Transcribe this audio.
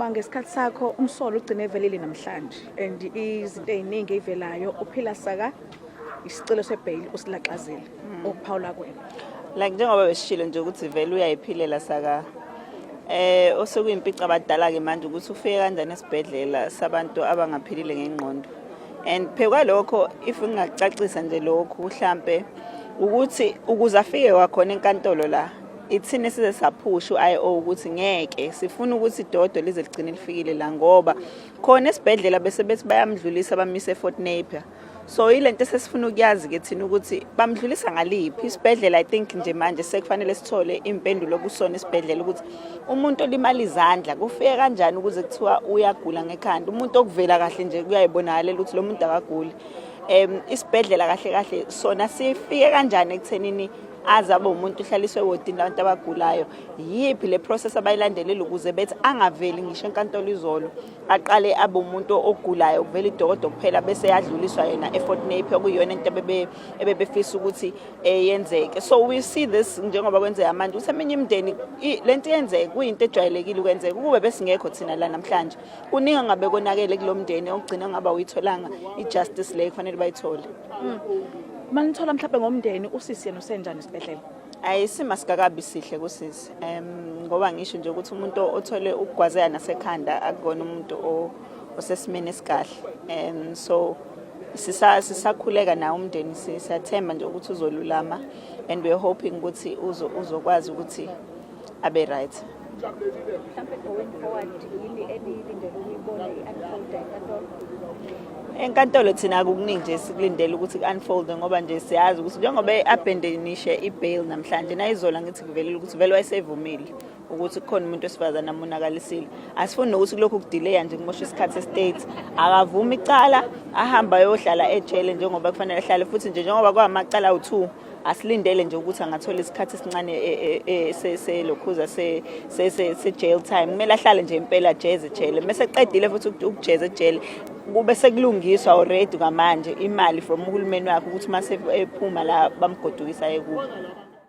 mangesikhathi sakho umsolo ugcine evelile namhlanje and izinto eziningi ezivelayo uphila saka isicelo sebail usilaqazile ukuphawula kwena like njengoba besishilo nje ukuthi vele uyayiphilela saka osokuyimpica abadala ke manje ukuthi ufike kanjani esibhedlela sabantu abangaphilile ngengqondo and phekwa lokho if ngingacacisa nje lokho mhlambe ukuthi ukuze afike kwakhona enkantolo la ithine size saphusha uIO ukuthi ngeke sifuna ukuthi idodo lize ligcine lifikile la ngoba khona esibhedlela bese bethi bayamdlulisa bamise eFort Napier so ilento sesifuna ukuyazi ke thina ukuthi bamdlulisa ngaliphi isibhedlela I think nje manje sekufanele sithole impendulo kusona isibhedlela ukuthi umuntu olimala izandla kufike kanjani ukuze kuthiwa uyagula ngekhanda umuntu okuvela kahle nje kuyayibonakala ukuthi lo muntu akaguli isibhedlela kahle kahle sona sifike kanjani ekuthenini azaba umuntu uhlaliswe wodini labantu abagulayo yipi le process abayilandelela ukuze bethi angaveli ngisho enkantolo izolo aqale abe umuntu ogulayo kuvela idokodo kuphela bese yadluliswa yena eFort Napier okuyona into ebebefisa ukuthi yenzeke so we see this njengoba kwenzeka manje ukuthi eminye imndeni lento yenzeke kuyinto ejwayelekile ukwenzeka kube besingekho thina la namhlanje kuningi ngabe konakele kulomndeni ogcina ngaba uyitholanga ijustice le kufanele bayithole manithola mhlawumbe ngomndeni usisi yena usenjani esibhedlela ayisima sikakabi sihle kusisi ngoba ngisho nje ukuthi umuntu othole ukugwazela nasekhanda akukona umuntu osesimene esikahle so sisakhuleka na umndeni siyathemba nje ukuthi uzolulama and we are hoping ukuthi uzokwazi ukuthi abe right mhlawumbe going forward yini elilindele ukuyibona i-unfold enkantolo enkantolo thina akukuningi nje sikulindele ukuthi ku-unfold ngoba nje siyazi ukuthi njengoba i-abandonishe i-bail namhlanje nayizola ngithi kuvelile ukuthi vele wayesevumile ukuthi kukhona umuntu wesifazane amonakalisile asifuni nokuthi kulokhu kudelaya nje kumosha isikhathi estate akavuma icala ahamba yohlala ejele njengoba kufanele ahlale futhi nje njengoba kwamacala awu2 asilindele nje ukuthi angathola isikhathi esincane selokhuza se jail time kumele ahlale nje impela jeze ejele bese qedile futhi ukujeza ejele kube sekulungiswa already kamanje imali from uhulumeni wakhe ukuthi mase ephuma la bamgodukisa ekubo